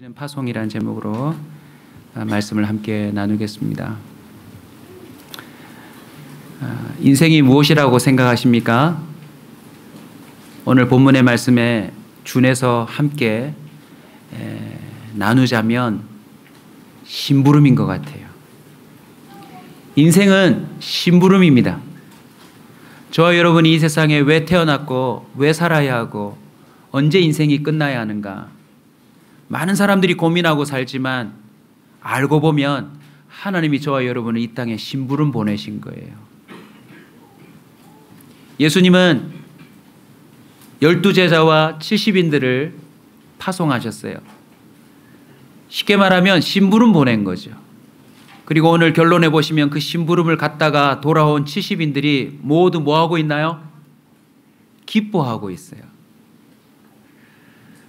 지키는 파송이라는 제목으로 말씀을 함께 나누겠습니다. 인생이 무엇이라고 생각하십니까? 오늘 본문의 말씀에 준해서 함께 나누자면 심부름인 것 같아요. 인생은 심부름입니다. 저와 여러분이 이 세상에 왜 태어났고 왜 살아야 하고 언제 인생이 끝나야 하는가, 많은 사람들이 고민하고 살지만 알고 보면 하나님이 저와 여러분을 이 땅에 심부름 보내신 거예요. 예수님은 12제자와 70인들을 파송하셨어요. 쉽게 말하면 심부름 보낸 거죠. 그리고 오늘 결론에 보시면 그 심부름을 갖다가 돌아온 70인들이 모두 뭐하고 있나요? 기뻐하고 있어요.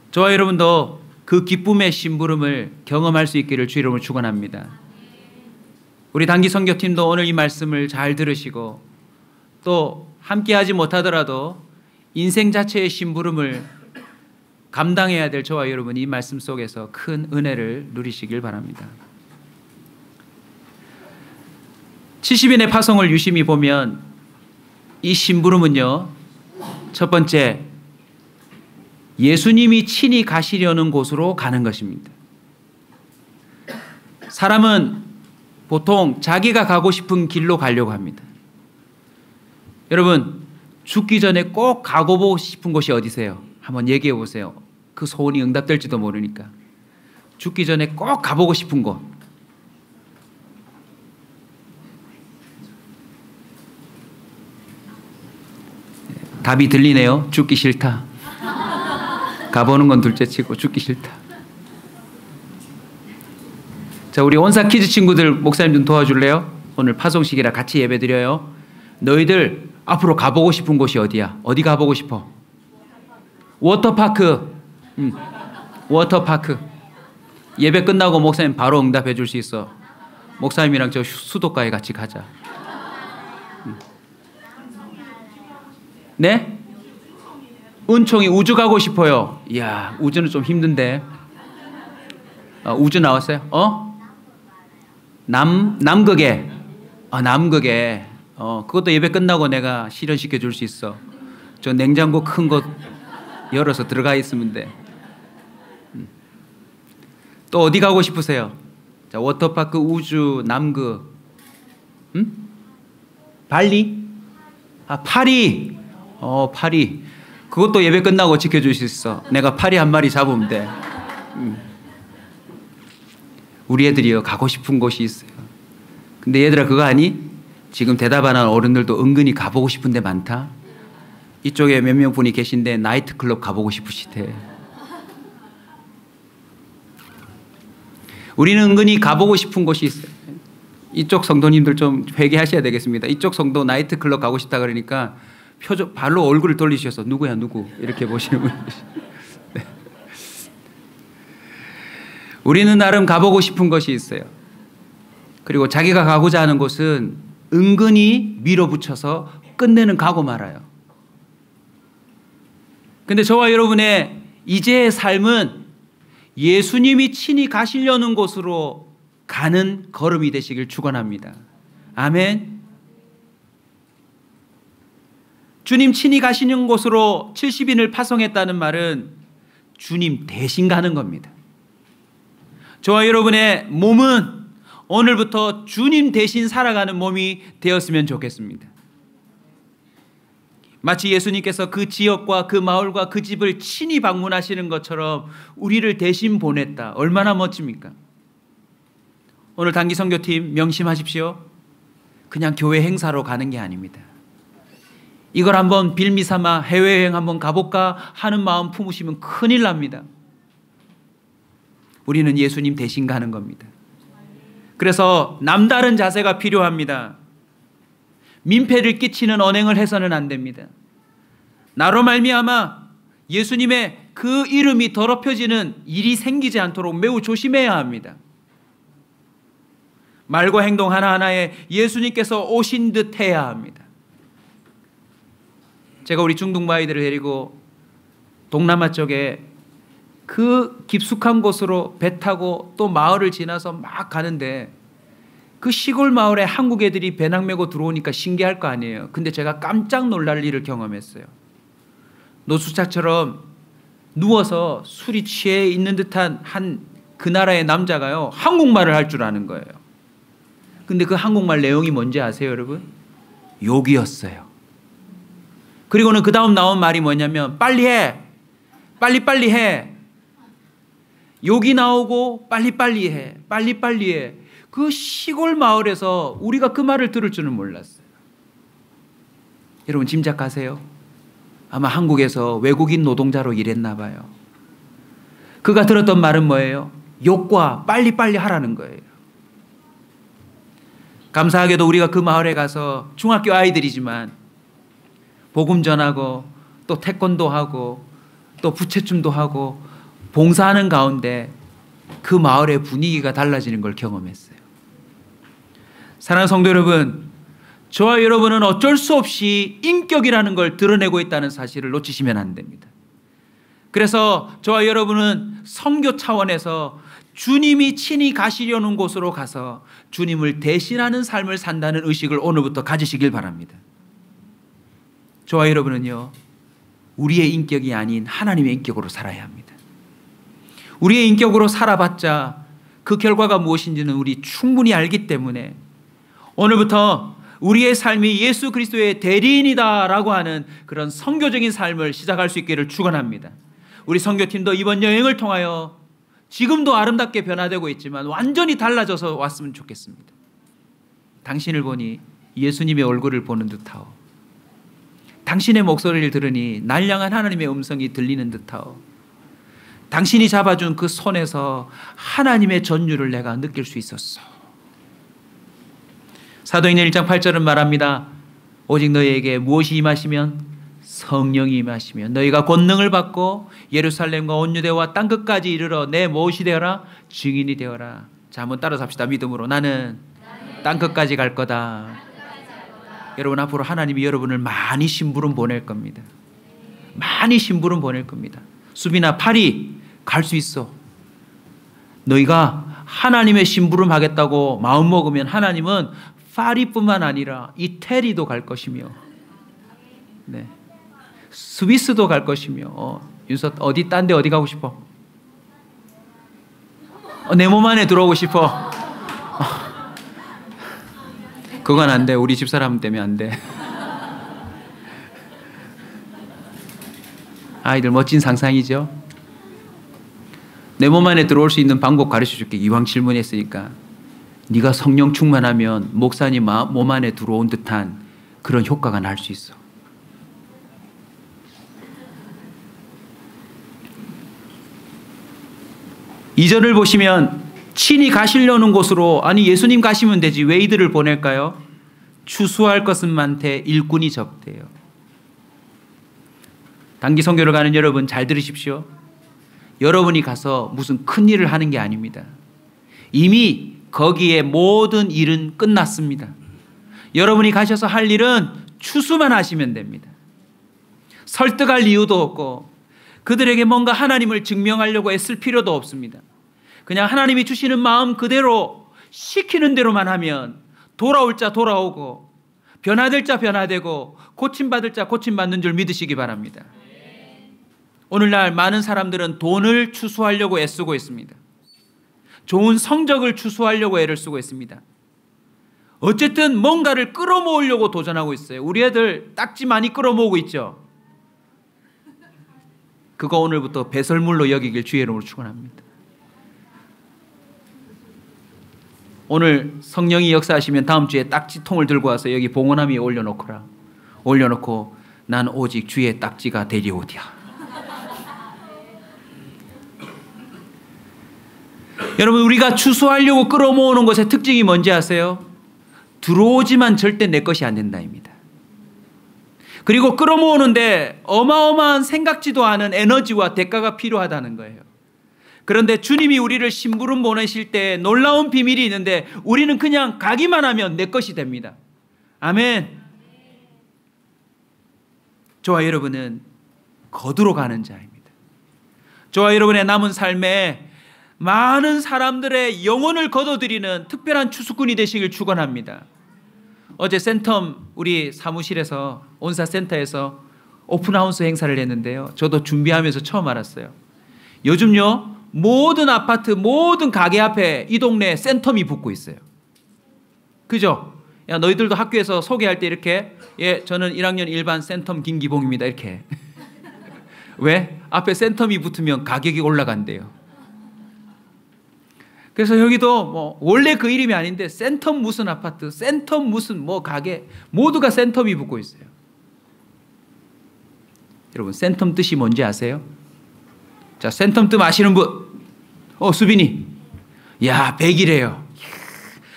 저와 여러분도 그 기쁨의 심부름을 경험할 수 있기를 주 이름으로 축원합니다. 우리 단기 선교팀도 오늘 이 말씀을 잘 들으시고 또 함께하지 못하더라도 인생 자체의 심부름을 감당해야 될 저와 여러분이 이 말씀 속에서 큰 은혜를 누리시길 바랍니다. 70인의 파송을 유심히 보면 이 심부름은요, 첫 번째, 예수님이 친히 가시려는 곳으로 가는 것입니다. 사람은 보통 자기가 가고 싶은 길로 가려고 합니다. 여러분, 죽기 전에 꼭 가고 보고 싶은 곳이 어디세요? 한번 얘기해 보세요. 그 소원이 응답될지도 모르니까. 죽기 전에 꼭 가보고 싶은 곳. 답이 들리네요. 죽기 싫다. 가보는 건 둘째치고 죽기 싫다. 자, 우리 온사 키즈 친구들 목사님 좀 도와줄래요? 오늘 파송식이라 같이 예배 드려요. 너희들 앞으로 가보고 싶은 곳이 어디야? 어디 가보고 싶어? 워터파크. 워터파크. 예배 끝나고 목사님 바로 응답해 줄 수 있어. 목사님이랑 저 수도가에 같이 가자. 네? 은총이 우주 가고 싶어요. 이야, 우주는 좀 힘든데. 우주 나왔어요? 남극에. 남극에. 그것도 예배 끝나고 내가 실현시켜 줄 수 있어. 저 냉장고 큰 거 열어서 들어가 있으면 돼. 또 어디 가고 싶으세요? 자, 워터파크, 우주, 남극. 발리? 파리. 파리. 그것도 예배 끝나고 지켜줄 수 있어. 내가 파리 한 마리 잡으면 돼. 우리 애들이요, 가고 싶은 곳이 있어요. 근데 얘들아, 그거 아니? 지금 대답 안 하는 어른들도 은근히 가보고 싶은 데 많다. 이쪽에 몇 명 분이 계신데 나이트클럽 가보고 싶으시대. 우리는 은근히 가보고 싶은 곳이 있어요. 이쪽 성도님들 좀 회개하셔야 되겠습니다. 이쪽 성도 나이트클럽 가고 싶다 그러니까 발로 얼굴을 돌리셔서 누구야 누구 이렇게 보시는 분이 계시죠. 네. 우리는 나름 가보고 싶은 것이 있어요. 그리고 자기가 가고자 하는 곳은 은근히 밀어붙여서 끝내는 가고 말아요. 근데 저와 여러분의 이제의 삶은 예수님이 친히 가시려는 곳으로 가는 걸음이 되시길 축원합니다. 아멘. 주님 친히 가시는 곳으로 70인을 파송했다는 말은 주님 대신 가는 겁니다. 저와 여러분의 몸은 오늘부터 주님 대신 살아가는 몸이 되었으면 좋겠습니다. 마치 예수님께서 그 지역과 그 마을과 그 집을 친히 방문하시는 것처럼 우리를 대신 보냈다. 얼마나 멋집니까? 오늘 단기 선교팀 명심하십시오. 그냥 교회 행사로 가는 게 아닙니다. 이걸 한번 빌미 삼아 해외여행 한번 가볼까 하는 마음 품으시면 큰일 납니다. 우리는 예수님 대신 가는 겁니다. 그래서 남다른 자세가 필요합니다. 민폐를 끼치는 언행을 해서는 안 됩니다. 나로 말미암아 예수님의 그 이름이 더럽혀지는 일이 생기지 않도록 매우 조심해야 합니다. 말과 행동 하나하나에 예수님께서 오신 듯 해야 합니다. 제가 우리 중동부 아이들을 데리고 동남아 쪽에 그 깊숙한 곳으로 배 타고 또 마을을 지나서 막 가는데 그 시골 마을에 한국 애들이 배낭 메고 들어오니까 신기할 거 아니에요. 근데 제가 깜짝 놀랄 일을 경험했어요. 노숙자처럼 누워서 술이 취해 있는 듯한 그 나라의 남자가요, 한국말을 할 줄 아는 거예요. 근데 그 한국말 내용이 뭔지 아세요, 여러분? 욕이었어요. 그리고는 그 다음 나온 말이 뭐냐면 빨리 해, 빨리빨리 해. 욕이 나오고 빨리빨리 해, 빨리빨리 해. 그 시골 마을에서 우리가 그 말을 들을 줄은 몰랐어요. 여러분 짐작하세요? 아마 한국에서 외국인 노동자로 일했나 봐요. 그가 들었던 말은 뭐예요? 욕과 빨리빨리 하라는 거예요. 감사하게도 우리가 그 마을에 가서 중학교 아이들이지만 복음 전하고 또 태권도 하고 또 부채춤도 하고 봉사하는 가운데 그 마을의 분위기가 달라지는 걸 경험했어요. 사랑하는 성도 여러분, 저와 여러분은 어쩔 수 없이 인격이라는 걸 드러내고 있다는 사실을 놓치시면 안 됩니다. 그래서 저와 여러분은 선교 차원에서 주님이 친히 가시려는 곳으로 가서 주님을 대신하는 삶을 산다는 의식을 오늘부터 가지시길 바랍니다. 저와 여러분은요, 우리의 인격이 아닌 하나님의 인격으로 살아야 합니다. 우리의 인격으로 살아봤자 그 결과가 무엇인지는 우리 충분히 알기 때문에 오늘부터 우리의 삶이 예수 그리스도의 대리인이다라고 하는 그런 선교적인 삶을 시작할 수 있기를 축원합니다. 우리 선교팀도 이번 여행을 통하여 지금도 아름답게 변화되고 있지만 완전히 달라져서 왔으면 좋겠습니다. 당신을 보니 예수님의 얼굴을 보는 듯하오. 당신의 목소리를 들으니 날 향한 하나님의 음성이 들리는 듯하오. 당신이 잡아준 그 손에서 하나님의 전율을 내가 느낄 수 있었어. 사도행전 1장 8절은 말합니다. 오직 너희에게 무엇이 임하시면 성령이 임하시면 너희가 권능을 받고 예루살렘과 온 유대와 땅끝까지 이르러 내 무엇이 되어라? 증인이 되어라. 자, 한번 따라서 합시다. 믿음으로. 나는 땅끝까지 갈 거다. 여러분, 앞으로 하나님이 여러분을 많이 심부름 보낼 겁니다. 많이 심부름 보낼 겁니다. 수빈아, 파리 갈 수 있어. 너희가 하나님의 심부름 하겠다고 마음먹으면 하나님은 파리뿐만 아니라 이태리도 갈 것이며, 네, 스위스도 갈 것이며, 윤서 어디 딴 데 어디 가고 싶어? 내 몸 안에 들어오고 싶어. 그건 안 돼. 우리 집사람 때문에 안 돼. 아이들 멋진 상상이죠. 내 몸 안에 들어올 수 있는 방법 가르쳐 줄게. 이왕 질문했으니까. 네가 성령 충만하면 목사님 몸 안에 들어온 듯한 그런 효과가 날 수 있어. 이절을 보시면 친히 가시려는 곳으로, 아니 예수님 가시면 되지 왜 이들을 보낼까요? 추수할 것은 많되 일꾼이 적대요. 단기 선교를 가는 여러분 잘 들으십시오. 여러분이 가서 무슨 큰 일을 하는 게 아닙니다. 이미 거기에 모든 일은 끝났습니다. 여러분이 가셔서 할 일은 추수만 하시면 됩니다. 설득할 이유도 없고 그들에게 뭔가 하나님을 증명하려고 애쓸 필요도 없습니다. 그냥 하나님이 주시는 마음 그대로 시키는 대로만 하면 돌아올 자 돌아오고 변화될 자 변화되고 고침받을 자 고침받는 줄 믿으시기 바랍니다. 오늘날 많은 사람들은 돈을 추수하려고 애쓰고 있습니다. 좋은 성적을 추수하려고 애를 쓰고 있습니다. 어쨌든 뭔가를 끌어모으려고 도전하고 있어요. 우리 애들 딱지 많이 끌어모으고 있죠. 그거 오늘부터 배설물로 여기길 주의 이름으로 축원합니다. 오늘 성령이 역사하시면 다음 주에 딱지통을 들고 와서 여기 봉헌함 위에 올려놓거라. 올려놓고 난 오직 주의 딱지가 되리오디야. 여러분, 우리가 추수하려고 끌어모으는 것의 특징이 뭔지 아세요? 들어오지만 절대 내 것이 안 된다입니다. 그리고 끌어모으는데 어마어마한 생각지도 않은 에너지와 대가가 필요하다는 거예요. 그런데 주님이 우리를 심부름 보내실 때 놀라운 비밀이 있는데 우리는 그냥 가기만 하면 내 것이 됩니다. 아멘. 저와 여러분은 거두러 가는 자입니다. 저와 여러분의 남은 삶에 많은 사람들의 영혼을 거둬들이는 특별한 추수꾼이 되시길 축원합니다. 어제 센텀 우리 사무실에서 온사센터에서 오픈하우스 행사를 했는데요. 저도 준비하면서 처음 알았어요. 요즘요 모든 아파트 모든 가게 앞에 이 동네에 센텀이 붙고 있어요. 그죠? 야 너희들도 학교에서 소개할 때 이렇게 예 저는 1학년 1반 센텀 김기봉입니다 이렇게. 왜? 앞에 센텀이 붙으면 가격이 올라간대요. 그래서 여기도 뭐 원래 그 이름이 아닌데 센텀 무슨 아파트, 센텀 무슨 뭐 가게 모두가 센텀이 붙고 있어요. 여러분 센텀 뜻이 뭔지 아세요? 자 센텀 뜻 아시는 분? 수빈이. 야 100이래요.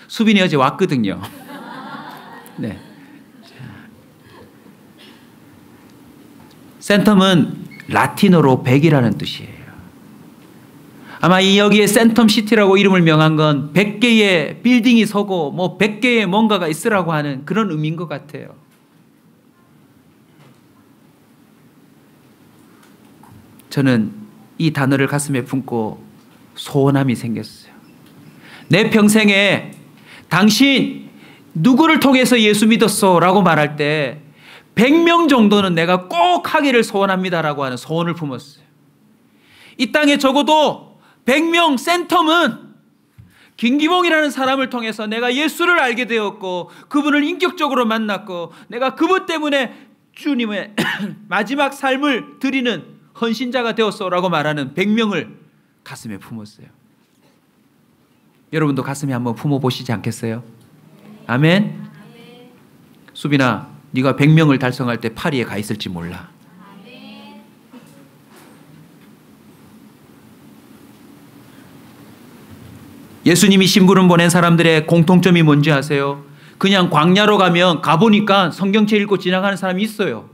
수빈이 어제 왔거든요. 네. 센텀은 라틴어로 100이라는 뜻이에요. 아마 이 여기에 센텀시티라고 이름을 명한 건 100개의 빌딩이 서고 뭐 100개의 뭔가가 있으라고 하는 그런 의미인 것 같아요. 저는 이 단어를 가슴에 품고 소원함이 생겼어요. 내 평생에 당신 누구를 통해서 예수 믿었어? 라고 말할 때 100명 정도는 내가 꼭 하기를 소원합니다라고 하는 소원을 품었어요. 이 땅에 적어도 100명 센텀은 김기봉이라는 사람을 통해서 내가 예수를 알게 되었고 그분을 인격적으로 만났고 내가 그분 때문에 주님의 마지막 삶을 드리는 헌신자가 되었어라고 말하는 100명을 가슴에 품었어요. 여러분도 가슴에 한번 품어보시지 않겠어요? 아멘? 수빈아 네가 100명을 달성할 때 파리에 가 있을지 몰라. 예수님이 심부름 보낸 사람들의 공통점이 뭔지 아세요? 그냥 광야로 가면 가보니까 성경책 읽고 지나가는 사람이 있어요.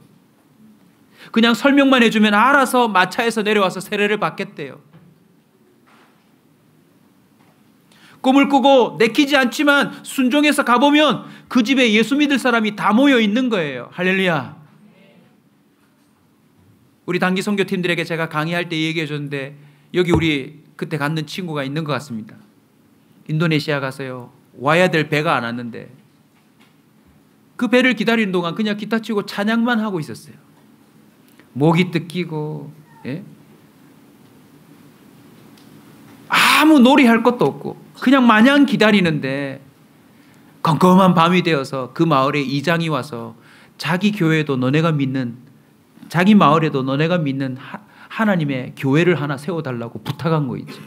그냥 설명만 해주면 알아서 마차에서 내려와서 세례를 받겠대요. 꿈을 꾸고 내키지 않지만 순종해서 가보면 그 집에 예수 믿을 사람이 다 모여 있는 거예요. 할렐루야. 우리 단기 선교팀들에게 제가 강의할 때 얘기해 줬는데 여기 우리 그때 갔는 친구가 있는 것 같습니다. 인도네시아 가서요 와야 될 배가 안 왔는데 그 배를 기다리는 동안 그냥 기타 치고 찬양만 하고 있었어요. 모기 뜯기고 예? 아무 놀이할 것도 없고 그냥 마냥 기다리는데 컴컴한 밤이 되어서 그 마을에 이장이 와서 자기 교회도 너네가 믿는 자기 마을에도 너네가 믿는 하나님의 교회를 하나 세워달라고 부탁한 거 있죠.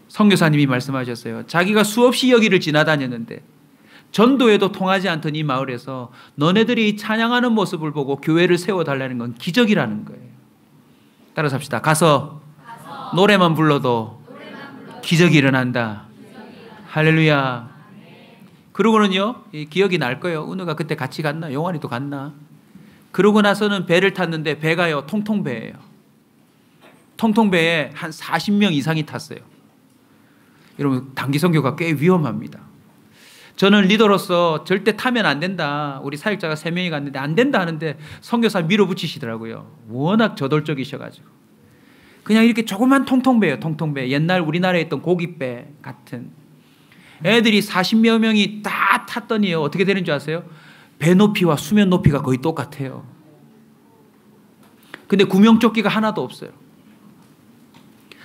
선교사님이 말씀하셨어요. 자기가 수없이 여기를 지나다녔는데 전도에도 통하지 않던 이 마을에서 너네들이 찬양하는 모습을 보고 교회를 세워달라는 건 기적이라는 거예요. 따라서 합시다. 가서 노래만 불러도 기적이 일어난다. 할렐루야. 그러고는요 기억이 날 거예요. 은우가 그때 같이 갔나? 용환이도 갔나? 그러고 나서는 배를 탔는데 배가요 통통배예요. 통통배에 한 40명 이상이 탔어요. 여러분 단기 선교가 꽤 위험합니다. 저는 리더로서 절대 타면 안 된다. 우리 사역자가 3명이 갔는데 안 된다 하는데 선교사 밀어붙이시더라고요. 워낙 저돌적이셔가지고. 그냥 이렇게 조그만 통통배예요. 통통배. 옛날 우리나라에 있던 고깃배 같은. 애들이 40여 명이 다 탔더니요. 어떻게 되는 줄 아세요? 배 높이와 수면 높이가 거의 똑같아요. 근데 구명조끼가 하나도 없어요.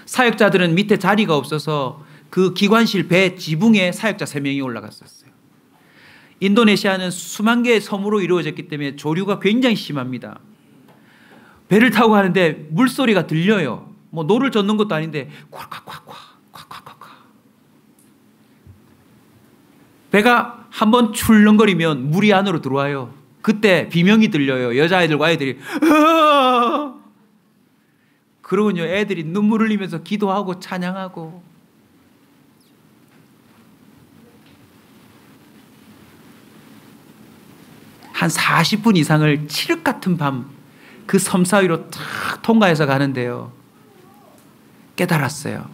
사역자들은 밑에 자리가 없어서 그 기관실 배 지붕에 사역자 3명이 올라갔었어요. 인도네시아는 수만 개의 섬으로 이루어졌기 때문에 조류가 굉장히 심합니다. 배를 타고 가는데 물소리가 들려요. 뭐 노를 젓는 것도 아닌데 콱콱콱콱 콱콱콱콱. 배가 한번 출렁거리면 물이 안으로 들어와요. 그때 비명이 들려요. 여자아이들과 아이들이 그러군요. 애들이 눈물 흘리면서 기도하고 찬양하고. 한 40분 이상을 칠흑 같은 밤 그 섬 사이로 탁 통과해서 가는데요. 깨달았어요.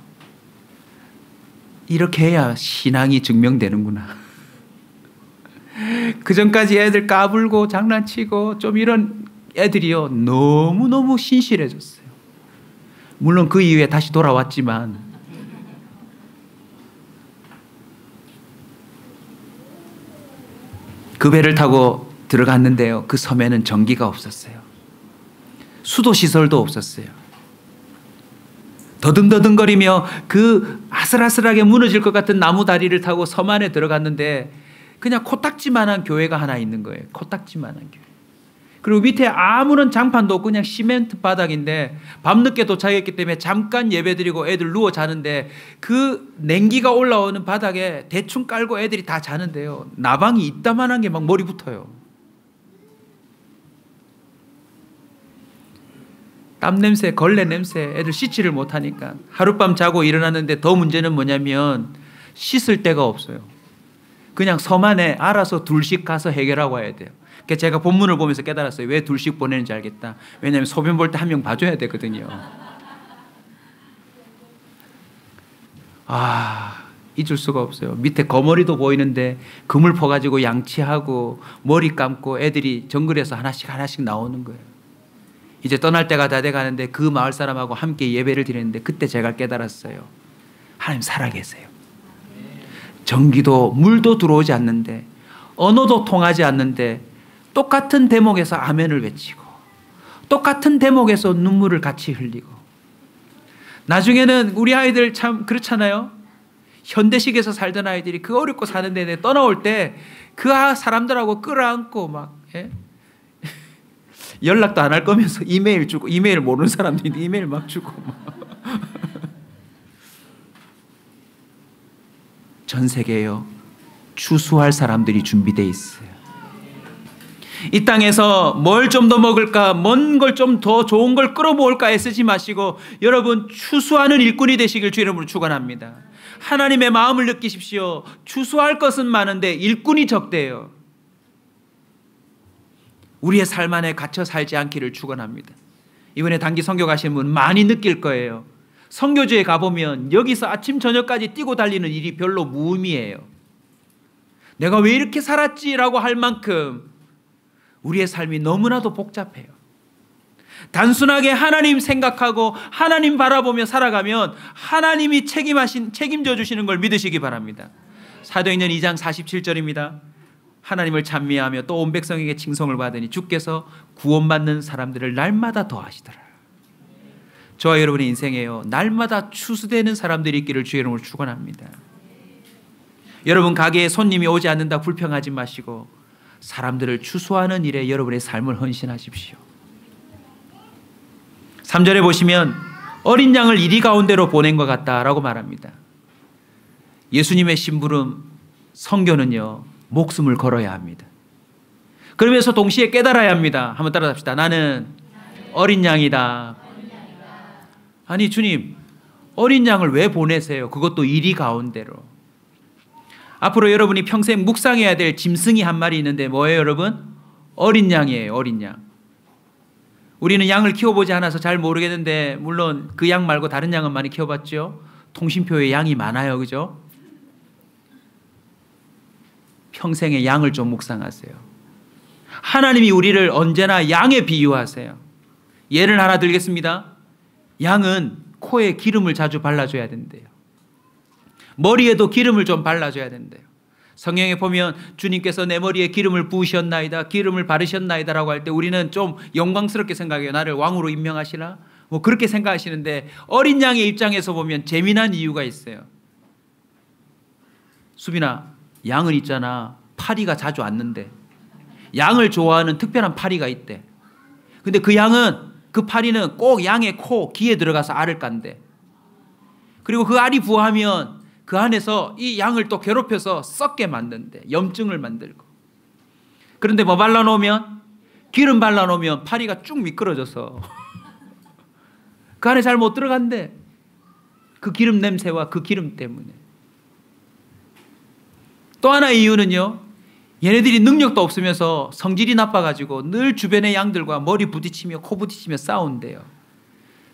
이렇게 해야 신앙이 증명되는구나. 그 전까지 애들 까불고 장난치고 좀 이런 애들이요. 너무너무 신실해졌어요. 물론 그 이후에 다시 돌아왔지만 그 배를 타고 들어갔는데요. 그 섬에는 전기가 없었어요. 수도 시설도 없었어요. 더듬더듬거리며 그 아슬아슬하게 무너질 것 같은 나무 다리를 타고 섬 안에 들어갔는데 그냥 코딱지만한 교회가 하나 있는 거예요. 코딱지만한 교회. 그리고 밑에 아무런 장판도 없고 그냥 시멘트 바닥인데 밤늦게 도착했기 때문에 잠깐 예배드리고 애들 누워 자는데 그 냉기가 올라오는 바닥에 대충 깔고 애들이 다 자는데요. 나방이 이따만한 게 막 머리 붙어요. 땀 냄새, 걸레 냄새, 애들 씻지를 못하니까 하룻밤 자고 일어났는데 더 문제는 뭐냐면 씻을 데가 없어요. 그냥 섬 안에 알아서 둘씩 가서 해결하고 와야 돼요. 그래서 제가 본문을 보면서 깨달았어요. 왜 둘씩 보내는지 알겠다. 왜냐하면 소변 볼 때 한 명 봐줘야 되거든요. 잊을 수가 없어요. 밑에 거머리도 보이는데 그물 퍼가지고 양치하고 머리 감고 애들이 정글에서 하나씩 나오는 거예요. 이제 떠날 때가 다 돼가는데 그 마을 사람하고 함께 예배를 드렸는데 그때 제가 깨달았어요. 하나님 살아계세요. 전기도 물도 들어오지 않는데 언어도 통하지 않는데 똑같은 대목에서 아멘을 외치고 똑같은 대목에서 눈물을 같이 흘리고 나중에는 우리 아이들 참 그렇잖아요. 현대식에서 살던 아이들이 그 어렵고 사는 데에 떠나올 때 그 사람들하고 끌어안고 막 연락도 안 할 거면서 이메일 주고 이메일 모르는 사람들인데 이메일 막 주고 전 세계에요. 추수할 사람들이 준비되어 있어요. 이 땅에서 뭘 좀 더 먹을까, 먼 걸 좀 더 좋은 걸 끌어모을까 애쓰지 마시고 여러분 추수하는 일꾼이 되시길 주 이름으로 축원합니다. 하나님의 마음을 느끼십시오. 추수할 것은 많은데 일꾼이 적대요. 우리의 삶 안에 갇혀 살지 않기를 축원합니다. 이번에 단기 선교 가시는 분 많이 느낄 거예요. 선교지에 가보면 여기서 아침 저녁까지 뛰고 달리는 일이 별로 무의미해요. 내가 왜 이렇게 살았지라고 할 만큼 우리의 삶이 너무나도 복잡해요. 단순하게 하나님 생각하고 하나님 바라보며 살아가면 하나님이 책임져 주시는 걸 믿으시기 바랍니다. 사도행전 2장 47절입니다. 하나님을 찬미하며 또 온 백성에게 칭송을 받으니 주께서 구원받는 사람들을 날마다 더하시더라. 저와 여러분의 인생에요. 날마다 추수되는 사람들이 있기를 주의 이름으로 축원합니다. 여러분 가게에 손님이 오지 않는다 불평하지 마시고 사람들을 추수하는 일에 여러분의 삶을 헌신하십시오. 3절에 보시면 어린 양을 이리 가운데로 보낸 것 같다라고 말합니다. 예수님의 심부름 선교는요 목숨을 걸어야 합니다. 그러면서 동시에 깨달아야 합니다. 한번 따라합시다. 나는 어린 양이다. 아니 주님 어린 양을 왜 보내세요? 그것도 이리 가운데로. 앞으로 여러분이 평생 묵상해야 될 짐승이 한 마리 있는데 뭐예요 여러분? 어린 양이에요. 어린 양. 우리는 양을 키워보지 않아서 잘 모르겠는데 물론 그 양 말고 다른 양은 많이 키워봤죠. 통신표에 양이 많아요. 그죠? 평생의 양을 좀 묵상하세요. 하나님이 우리를 언제나 양에 비유하세요. 예를 하나 들겠습니다. 양은 코에 기름을 자주 발라줘야 된대요. 머리에도 기름을 좀 발라줘야 된대요. 성경에 보면 주님께서 내 머리에 기름을 부으셨나이다, 기름을 바르셨나이다 라고 할 때 우리는 좀 영광스럽게 생각해요. 나를 왕으로 임명하시나? 뭐 그렇게 생각하시는데 어린 양의 입장에서 보면 재미난 이유가 있어요. 수빈아, 양은 있잖아. 파리가 자주 왔는데 양을 좋아하는 특별한 파리가 있대. 근데 그 양은 그 파리는 꼭 양의 코, 귀에 들어가서 알을 깐대. 그리고 그 알이 부화하면 그 안에서 이 양을 또 괴롭혀서 썩게 만든대. 염증을 만들고. 그런데 뭐 발라놓으면 기름 발라놓으면 파리가 쭉 미끄러져서 그 안에 잘 못 들어간대. 그 기름 냄새와 그 기름 때문에. 또 하나의 이유는요. 얘네들이 능력도 없으면서 성질이 나빠가지고 늘 주변의 양들과 머리 부딪히며 코 부딪히며 싸운대요.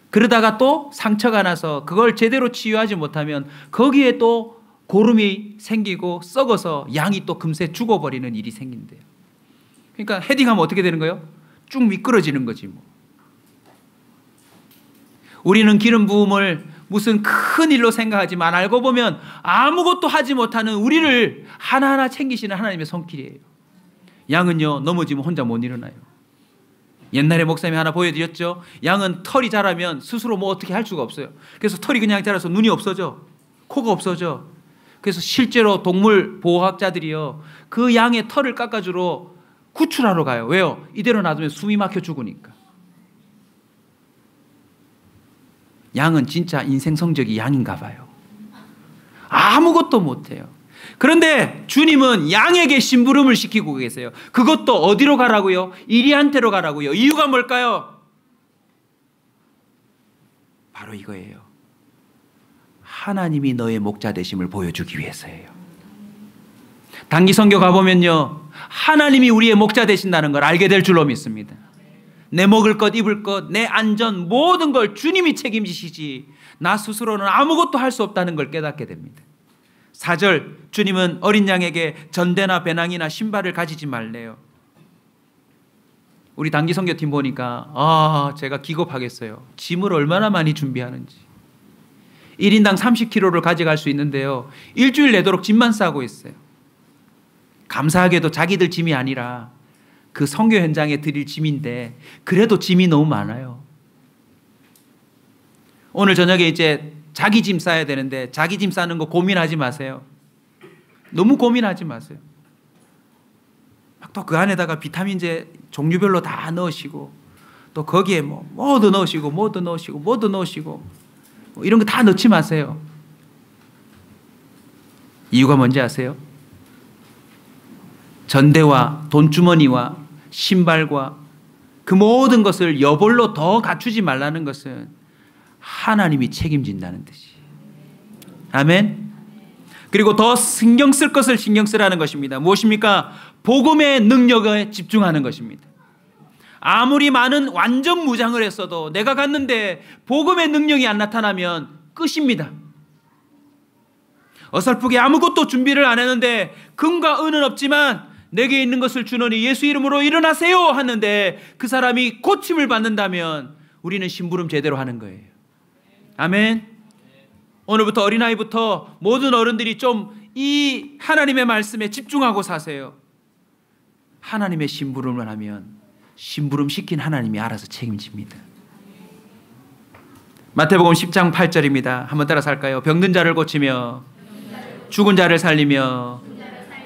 그러다가 또 상처가 나서 그걸 제대로 치유하지 못하면 거기에 또 고름이 생기고 썩어서 양이 또 금세 죽어버리는 일이 생긴대요. 그러니까 헤딩하면 어떻게 되는 거예요? 쭉 미끄러지는 거지 뭐. 우리는 기름 부음을 무슨 큰 일로 생각하지만 알고 보면 아무것도 하지 못하는 우리를 하나하나 챙기시는 하나님의 손길이에요. 양은요, 넘어지면 혼자 못 일어나요. 옛날에 목사님이 하나 보여드렸죠. 양은 털이 자라면 스스로 뭐 어떻게 할 수가 없어요. 그래서 털이 그냥 자라서 눈이 없어져, 코가 없어져. 그래서 실제로 동물 보호학자들이요, 그 양의 털을 깎아주러 구출하러 가요. 왜요? 이대로 놔두면 숨이 막혀 죽으니까. 양은 진짜 인생 성적이 양인가 봐요. 아무것도 못해요. 그런데 주님은 양에게 심부름을 시키고 계세요. 그것도 어디로 가라고요? 이리한테로 가라고요. 이유가 뭘까요? 바로 이거예요. 하나님이 너의 목자 되심을 보여주기 위해서예요. 단기선교 가보면요, 하나님이 우리의 목자 되신다는 걸 알게 될 줄로 믿습니다. 내 먹을 것, 입을 것, 내 안전, 모든 걸 주님이 책임지시지 나 스스로는 아무것도 할 수 없다는 걸 깨닫게 됩니다. 4절, 주님은 어린 양에게 전대나 배낭이나 신발을 가지지 말래요. 우리 단기 선교팀 보니까 제가 기겁하겠어요. 짐을 얼마나 많이 준비하는지. 1인당 30kg를 가져갈 수 있는데요, 일주일 내도록 짐만 싸고 있어요. 감사하게도 자기들 짐이 아니라 그 선교 현장에 드릴 짐인데 그래도 짐이 너무 많아요. 오늘 저녁에 이제 자기 짐 싸야 되는데 자기 짐 싸는 거 고민하지 마세요. 너무 고민하지 마세요. 또 그 안에다가 비타민제 종류별로 다 넣으시고 또 거기에 뭐도 넣으시고 뭐도 넣으시고 뭐도 넣으시고 이런 거 다 넣지 마세요. 이유가 뭔지 아세요? 전대와 돈주머니와 신발과 그 모든 것을 여벌로 더 갖추지 말라는 것은 하나님이 책임진다는 뜻이. 아멘. 그리고 더 신경 쓸 것을 신경 쓰라는 것입니다. 무엇입니까? 복음의 능력에 집중하는 것입니다. 아무리 많은 완전 무장을 했어도 내가 갔는데 복음의 능력이 안 나타나면 끝입니다. 어설프게 아무것도 준비를 안 했는데 금과 은은 없지만 내게 있는 것을 주노니 예수 이름으로 일어나세요 하는데 그 사람이 고침을 받는다면 우리는 심부름 제대로 하는 거예요. 아멘. 오늘부터 어린아이부터 모든 어른들이 좀 이 하나님의 말씀에 집중하고 사세요. 하나님의 심부름을 하면 심부름 시킨 하나님이 알아서 책임집니다. 마태복음 10장 8절입니다. 한번 따라서 할까요? 병든 자를 고치며 죽은 자를 살리며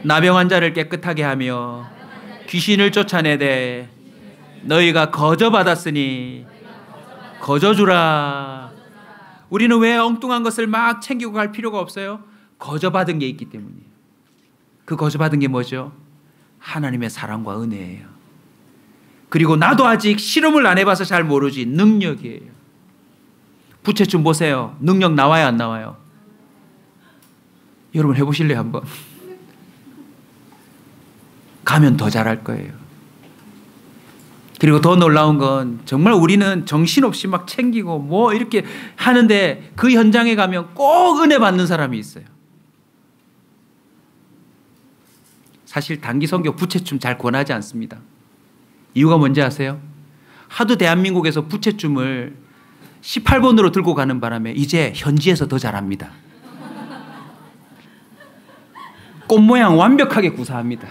나병한 자를 깨끗하게 하며 귀신을 쫓아내되 너희가 거저받았으니 거저주라. 우리는 왜 엉뚱한 것을 막 챙기고 갈 필요가 없어요? 거저받은 게 있기 때문이에요. 그 거저받은 게 뭐죠? 하나님의 사랑과 은혜예요. 그리고 나도 아직 실험을 안 해봐서 잘 모르지 능력이에요. 부채춤 보세요. 능력 나와요 안 나와요? 여러분 해보실래요 한번? 가면 더 잘할 거예요. 그리고 더 놀라운 건 정말 우리는 정신없이 막 챙기고 뭐 이렇게 하는데 그 현장에 가면 꼭 은혜 받는 사람이 있어요. 사실 단기 선교 부채춤 잘 권하지 않습니다. 이유가 뭔지 아세요? 하도 대한민국에서 부채춤을 18번으로 들고 가는 바람에 이제 현지에서 더 잘합니다. 꽃 모양 완벽하게 구사합니다.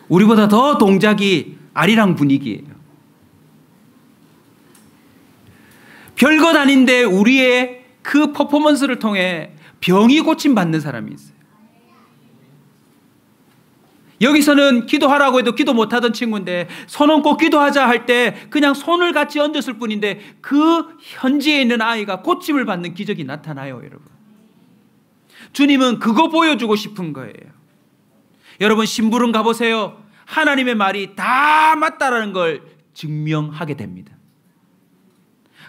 우리보다 더 동작이 아리랑 분위기예요. 별것 아닌데 우리의 그 퍼포먼스를 통해 병이 고침받는 사람이 있어요. 여기서는 기도하라고 해도 기도 못하던 친구인데 손 얹고 기도하자 할 때 그냥 손을 같이 얹었을 뿐인데 그 현지에 있는 아이가 고침을 받는 기적이 나타나요. 여러분, 주님은 그거 보여주고 싶은 거예요. 여러분 심부름 가보세요. 하나님의 말이 다 맞다라는 걸 증명하게 됩니다.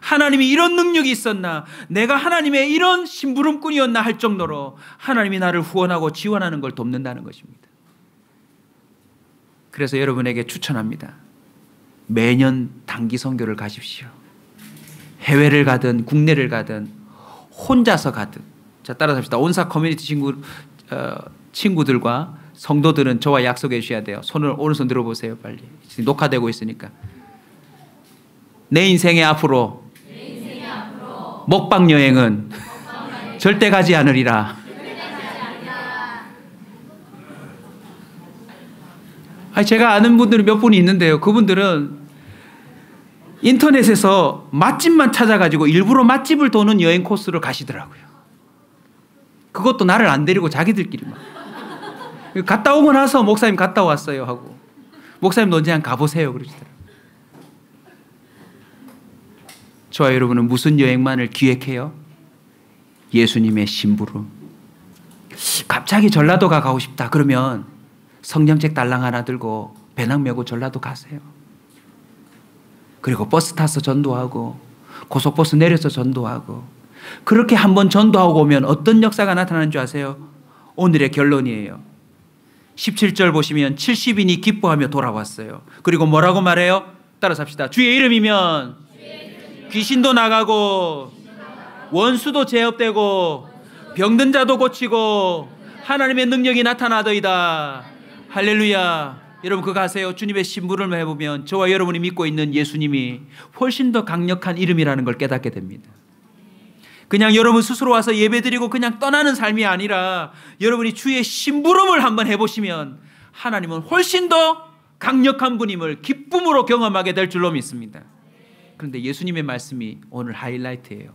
하나님이 이런 능력이 있었나, 내가 하나님의 이런 심부름꾼이었나 할 정도로 하나님이 나를 후원하고 지원하는 걸 돕는다는 것입니다. 그래서 여러분에게 추천합니다. 매년 단기 선교를 가십시오. 해외를 가든 국내를 가든 혼자서 가든. 자, 따라서 합시다. 온사 커뮤니티 친구들과 성도들은 저와 약속해 주셔야 돼요. 손을 오른손 들어보세요. 빨리. 지금 녹화되고 있으니까. 내 인생의 앞으로 먹방 여행은 절대 가지 않으리라. 제가 아는 분들이 몇 분이 있는데요. 그분들은 인터넷에서 맛집만 찾아가지고 일부러 맛집을 도는 여행 코스를 가시더라고요. 그것도 나를 안 데리고 자기들끼리만. 갔다 오고 나서 목사님 갔다 왔어요 하고, 목사님도 언제 한번 가보세요 그러시더라고요. 저와 여러분은 무슨 여행만을 기획해요? 예수님의 심부름. 갑자기 전라도가 가고 싶다 그러면 성경책 달랑 하나 들고 배낭 메고 전라도 가세요. 그리고 버스 타서 전도하고 고속버스 내려서 전도하고, 그렇게 한번 전도하고 오면 어떤 역사가 나타나는 줄 아세요? 오늘의 결론이에요. 17절 보시면 70인이 기뻐하며 돌아왔어요. 그리고 뭐라고 말해요? 따라서 합시다. 주의 이름이면 귀신도 나가고 원수도 제압되고 병든 자도 고치고 하나님의 능력이 나타나더이다. 할렐루야. 여러분 그거 아세요? 주님의 심부름을 해보면 저와 여러분이 믿고 있는 예수님이 훨씬 더 강력한 이름이라는 걸 깨닫게 됩니다. 그냥 여러분 스스로 와서 예배드리고 그냥 떠나는 삶이 아니라 여러분이 주의 심부름을 한번 해보시면 하나님은 훨씬 더 강력한 분임을 기쁨으로 경험하게 될 줄로 믿습니다. 그런데 예수님의 말씀이 오늘 하이라이트예요.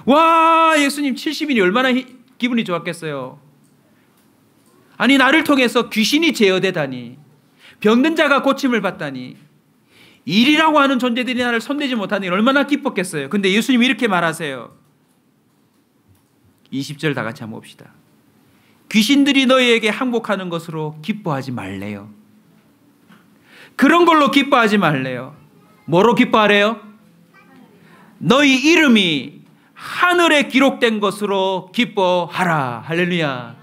와, 예수님 70인이 얼마나 기분이 좋았겠어요. 아니, 나를 통해서 귀신이 제어되다니, 병든 자가 고침을 받다니, 일이라고 하는 존재들이 나를 손대지 못하니 얼마나 기뻤겠어요. 근데 예수님이 이렇게 말하세요. 20절 다 같이 한번 봅시다. 귀신들이 너희에게 항복하는 것으로 기뻐하지 말래요. 그런 걸로 기뻐하지 말래요. 뭐로 기뻐하래요? 너희 이름이 하늘에 기록된 것으로 기뻐하라. 할렐루야.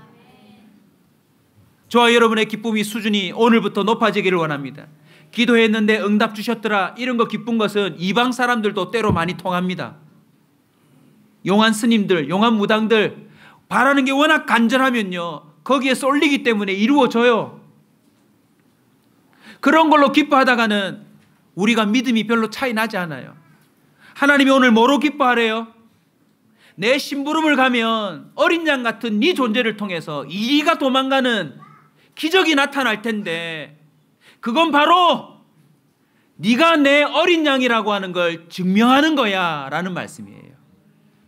저와 여러분의 기쁨이 수준이 오늘부터 높아지기를 원합니다. 기도했는데 응답 주셨더라, 이런 거 기쁜 것은 이방 사람들도 때로 많이 통합니다. 용한 스님들, 용한 무당들 바라는 게 워낙 간절하면요, 거기에 쏠리기 때문에 이루어져요. 그런 걸로 기뻐하다가는 우리가 믿음이 별로 차이 나지 않아요. 하나님이 오늘 뭐로 기뻐하래요? 내 심부름을 가면 어린 양 같은 네 존재를 통해서 이리가 도망가는 기적이 나타날 텐데, 그건 바로 네가 내 어린 양이라고 하는 걸 증명하는 거야 라는 말씀이에요.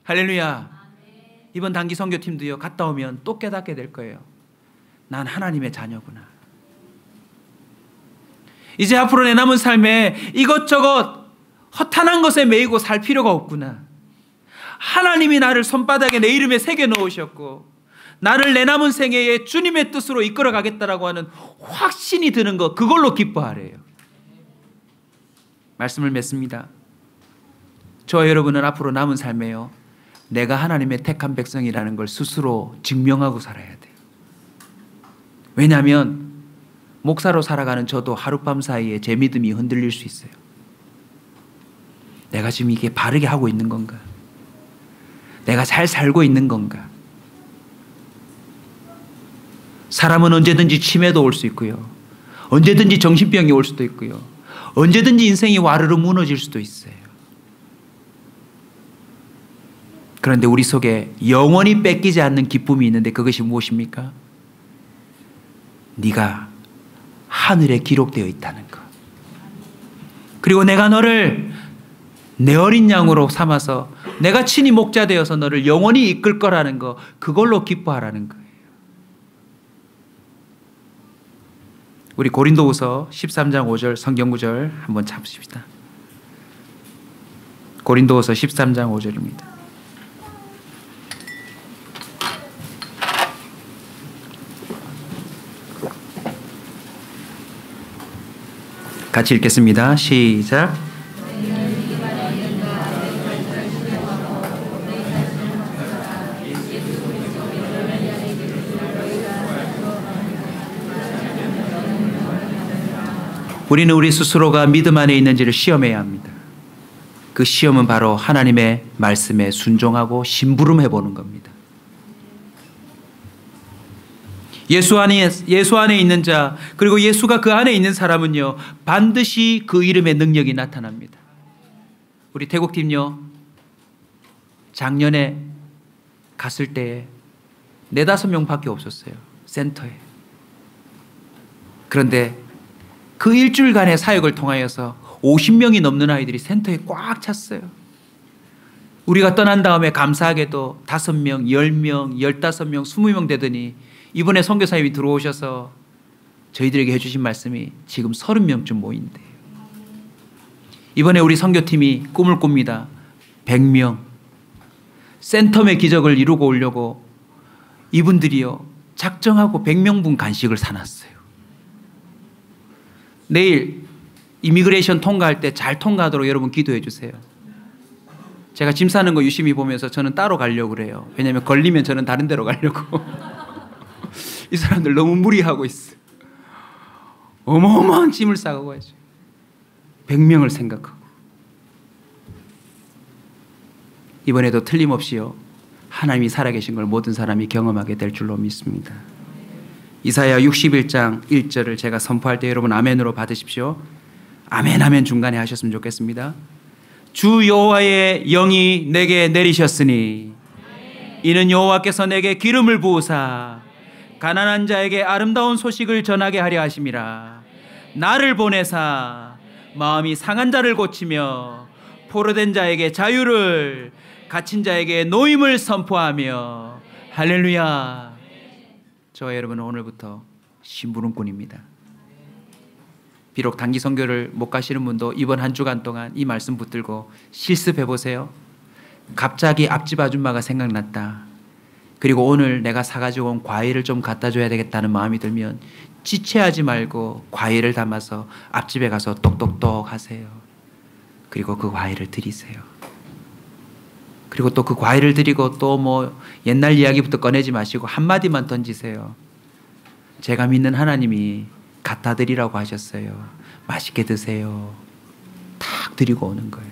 할렐루야. 이번 단기 선교팀도요, 갔다 오면 또 깨닫게 될 거예요. 난 하나님의 자녀구나. 이제 앞으로 내 남은 삶에 이것저것 허탄한 것에 매이고 살 필요가 없구나. 하나님이 나를 손바닥에 내 이름에 새겨 넣으셨고 나를 내 남은 생애에 주님의 뜻으로 이끌어 가겠다라고 하는 확신이 드는 것, 그걸로 기뻐하래요. 말씀을 맺습니다. 저와 여러분은 앞으로 남은 삶에요, 내가 하나님의 택한 백성이라는 걸 스스로 증명하고 살아야 돼요. 왜냐하면 목사로 살아가는 저도 하룻밤 사이에 제 믿음이 흔들릴 수 있어요. 내가 지금 이게 바르게 하고 있는 건가? 내가 잘 살고 있는 건가? 사람은 언제든지 치매도 올 수 있고요, 언제든지 정신병이 올 수도 있고요, 언제든지 인생이 와르르 무너질 수도 있어요. 그런데 우리 속에 영원히 뺏기지 않는 기쁨이 있는데 그것이 무엇입니까? 네가 하늘에 기록되어 있다는 것. 그리고 내가 너를 내 어린 양으로 삼아서 내가 친히 목자 되어서 너를 영원히 이끌 거라는 것, 그걸로 기뻐하라는 거예요. 우리 고린도후서 13장 5절 성경 구절 한번 잡으십시다. 고린도후서 13장 5절입니다. 같이 읽겠습니다. 시작. 우리는 우리 스스로가 믿음 안에 있는지를 시험해야 합니다. 그 시험은 바로 하나님의 말씀에 순종하고 심부름해 보는 겁니다. 예수 안에 있는 자, 그리고 예수가 그 안에 있는 사람은요, 반드시 그 이름의 능력이 나타납니다. 우리 태국팀요, 작년에 갔을 때 4-5명밖에 없었어요. 센터에. 그런데 그 일주일간의 사역을 통하여서 50명이 넘는 아이들이 센터에 꽉 찼어요. 우리가 떠난 다음에 감사하게도 5명, 10명, 15명, 20명 되더니 이번에 선교사님이 들어오셔서 저희들에게 해주신 말씀이 지금 30명쯤 모인대요. 이번에 우리 선교팀이 꿈을 꿉니다. 100명. 센텀의 기적을 이루고 오려고 이분들이요, 작정하고 100명분 간식을 사놨어요. 내일 이미그레이션 통과할 때 잘 통과하도록 여러분 기도해 주세요. 제가 짐 싸는 거 유심히 보면서 저는 따로 가려고 그래요. 왜냐하면 걸리면 저는 다른 데로 가려고. 이 사람들 너무 무리하고 있어요. 어마어마한 짐을 싸고 가야죠. 100명을 생각하고. 이번에도 틀림없이요, 하나님이 살아계신 걸 모든 사람이 경험하게 될 줄로 믿습니다. 이사야 61장 1절을 제가 선포할 때 여러분 아멘으로 받으십시오. 아멘 아멘 중간에 하셨으면 좋겠습니다. 주 여호와의 영이 내게 내리셨으니 이는 여호와께서 내게 기름을 부으사 가난한 자에게 아름다운 소식을 전하게 하려 하심이라. 나를 보내사 마음이 상한 자를 고치며 포로된 자에게 자유를, 갇힌 자에게 노임을 선포하며. 할렐루야. 저와 여러분은 오늘부터 심부름꾼입니다. 비록 단기 선교를 못 가시는 분도 이번 한 주간 동안 이 말씀 붙들고 실습해 보세요. 갑자기 앞집 아줌마가 생각났다. 그리고 오늘 내가 사가지고 온 과일을 좀 갖다 줘야 되겠다는 마음이 들면 지체하지 말고 과일을 담아서 앞집에 가서 똑똑똑 하세요. 그리고 그 과일을 드리세요. 그리고 또 그 과일을 드리고 또 뭐 옛날 이야기부터 꺼내지 마시고 한마디만 던지세요. 제가 믿는 하나님이 갖다 드리라고 하셨어요. 맛있게 드세요. 탁 드리고 오는 거예요.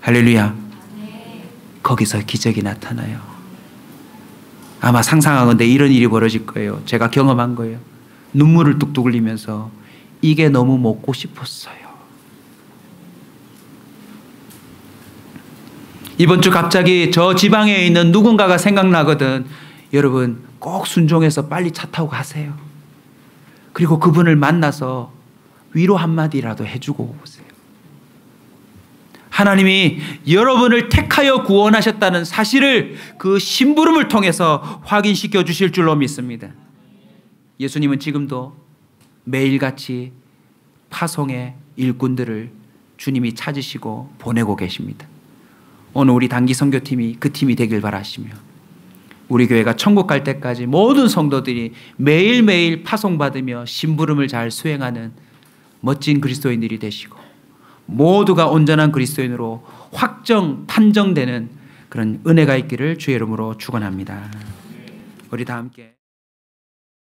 할렐루야. 거기서 기적이 나타나요. 아마 상상하건대 이런 일이 벌어질 거예요. 제가 경험한 거예요. 눈물을 뚝뚝 흘리면서 이게 너무 먹고 싶었어요. 이번 주 갑자기 저 지방에 있는 누군가가 생각나거든. 여러분 꼭 순종해서 빨리 차 타고 가세요. 그리고 그분을 만나서 위로 한마디라도 해주고 오세요. 하나님이 여러분을 택하여 구원하셨다는 사실을 그 심부름을 통해서 확인시켜 주실 줄로 믿습니다. 예수님은 지금도 매일같이 파송의 일꾼들을 주님이 찾으시고 보내고 계십니다. 오늘 우리 단기 선교팀이 그 팀이 되길 바라시며 우리 교회가 천국 갈 때까지 모든 성도들이 매일매일 파송받으며 심부름을 잘 수행하는 멋진 그리스도인들이 되시고 모두가 온전한 그리스도인으로 판정되는 그런 은혜가 있기를 주의 이름으로 축원합니다. 우리 다 함께